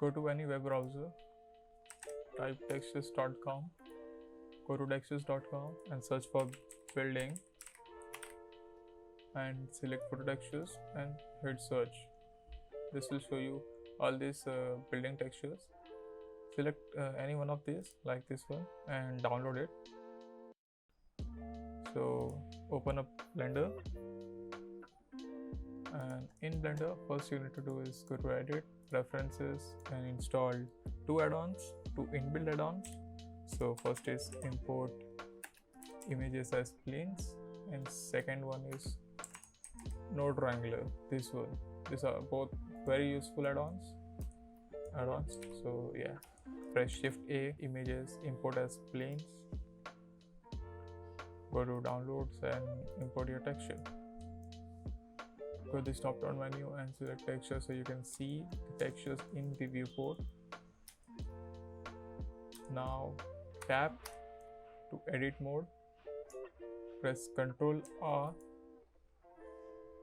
Go to any web browser, type textures.com, go to textures.com and search for building and select photo textures and hit search. This will show you all these building textures. Select any one of these, like this one, and download it. So open up Blender, and in Blender first you need to do is go to edit, preferences, and install two add-ons, two inbuilt add-ons. So first is import images as planes, and second one is node wrangler, this one. These are both very useful add-ons. So yeah, press shift A, images, import as planes, go to downloads and import your texture. Go to this drop down menu and select texture so you can see the textures in the viewport. Now tap to edit mode, press Ctrl R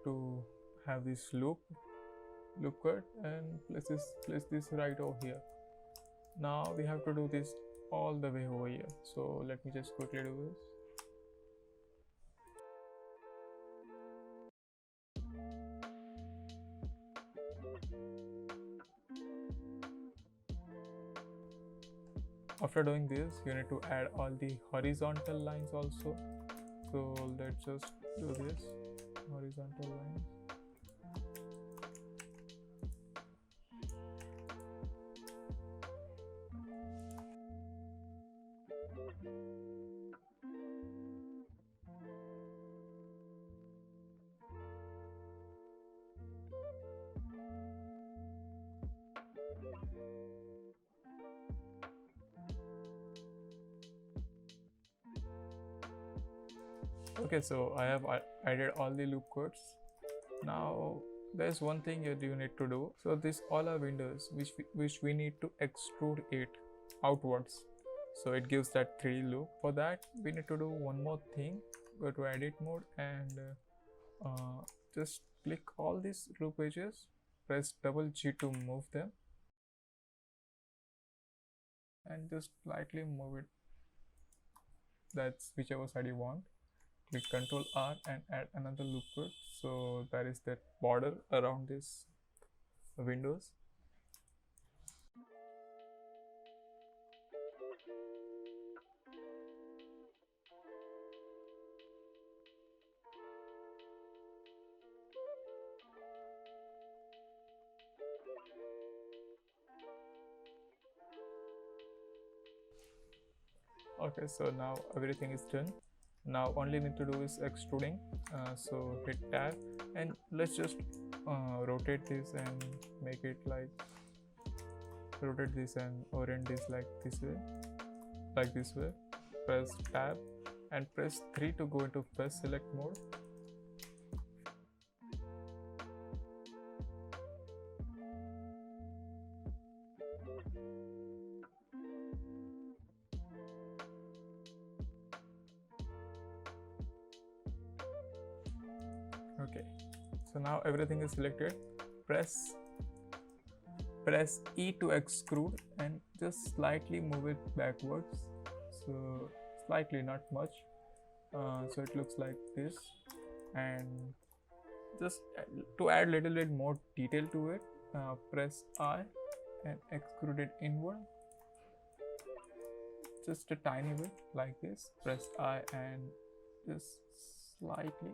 to have this loop cut, and place this right over here. Now we have to do this all the way over here, so let me just quickly do this. After doing this, you need to add all the horizontal lines also. So let's just do this horizontal lines. Okay, so I have added all the loop codes. Now there's one thing that you need to do. So these all are windows which we need to extrude it outwards, so it gives that 3D look. For that we need to do one more thing. Go to edit mode and just click all these loop edges, press double G to move them, and just slightly move it. That's whichever side you want. Click Ctrl R and add another loop code, so there is that border around this windows. Okay, so now everything is done. Now only need to do is extruding. So hit tab and let's just rotate this and make it like, rotate this and orient this like this way. Press tab and press 3 to go into press select mode. Okay, so now everything is selected. Press E to extrude and just slightly move it backwards, so slightly, not much, so it looks like this. And just to add little bit more detail to it, press I and extrude it inward just a tiny bit like this. Press I and just slightly,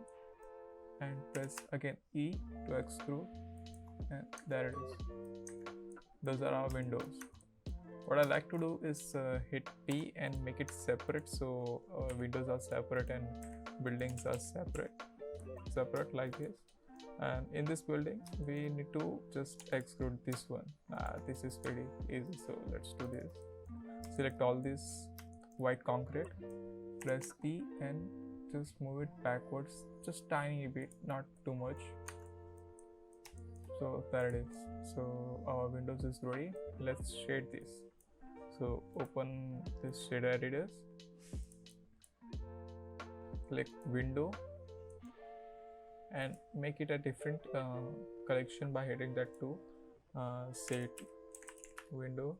and press again E to extrude, and there it is. Those are our windows. What I like to do is hit T and make it separate, so windows are separate and buildings are separate like this. And in this building we need to just extrude this one. This is pretty easy, so let's do this. Select all this white concrete, press E and just move it backwards just tiny bit, not too much. So there it is. So our windows is ready. Let's shade this. So open this shader editors, click window and make it a different collection by hitting that to set window,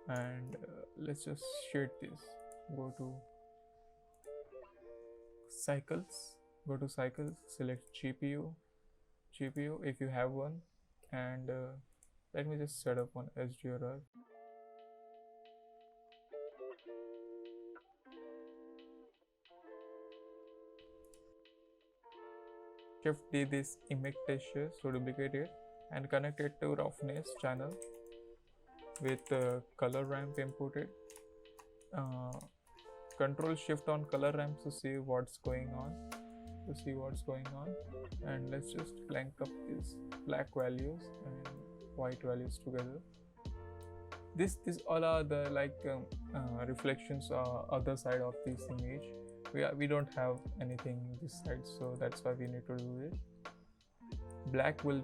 and let's just shade this. Go to cycles, select GPU if you have one, and let me just set up one HDRR. Shift D this image texture to duplicate it and connect it to roughness channel with color ramp inputted. Control shift on color ramp to see what's going on. And let's just link up these black values and white values together. This all are the reflections other side of this image. We don't have anything this side, so that's why we need to do it. Black will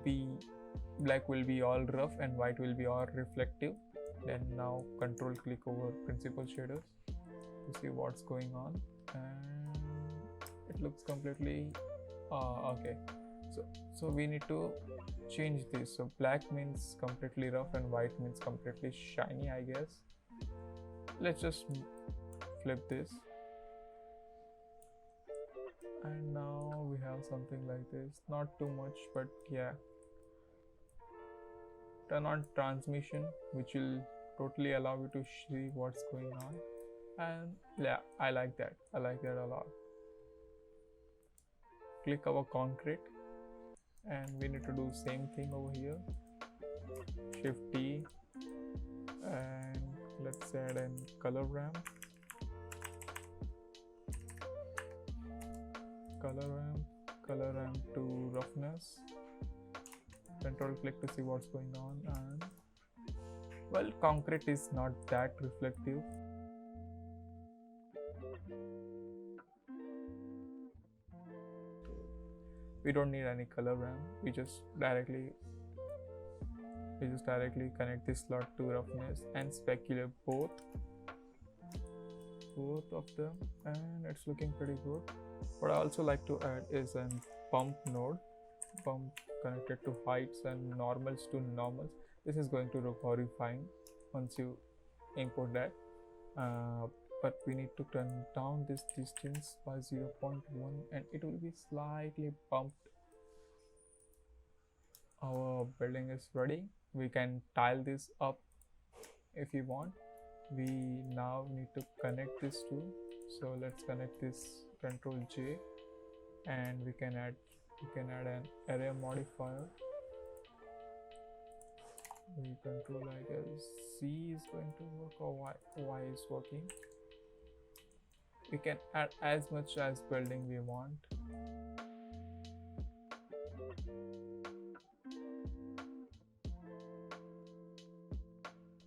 be all rough and white will be all reflective. Then now control click over principal shaders to see what's going on, and it looks completely okay. So we need to change this. So black means completely rough and white means completely shiny, I guess. Let's just flip this, and now we have something like this. Not too much, but yeah. Turn on transmission, which will totally allow you to see what's going on, and yeah, I like that a lot. Click our concrete, and we need to do same thing over here. Shift T, and let's add an color ramp to roughness. Control click to see what's going on, and well, concrete is not that reflective. We don't need any color ramp. We just directly connect this slot to roughness and speculate both of them, and it's looking pretty good. What I also like to add is a bump node, connected to heights and normals to normals. This is going to look horrifying once you import that, but we need to turn down this distance by 0.1 and it will be slightly bumped. Our building is ready. We can tile this up if you want. We now need to connect this too, so let's connect this. Control J, and we can add an area modifier. We control, I guess C is going to work, or Y is working. We can add as much as building we want.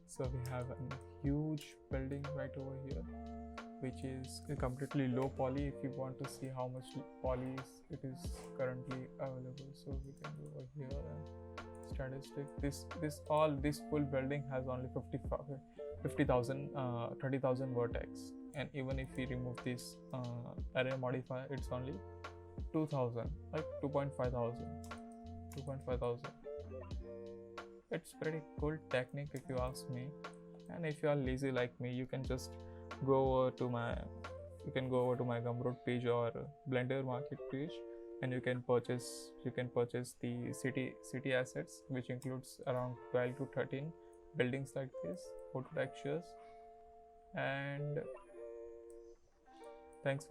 So we have a huge building right over here, which is completely low poly. If you want to see how much poly it is currently available, so we can go over here and statistic. This full building has only 50,000 30,000 vertex, and even if we remove this array modifier, it's only 2,000, like 2.5 thousand. It's pretty cool technique if you ask me. And if you are lazy like me, you can just go over to my Gumroad page or Blender market page, and you can purchase the city assets, which includes around 12 to 13 buildings like this, photo textures. And thanks for watching.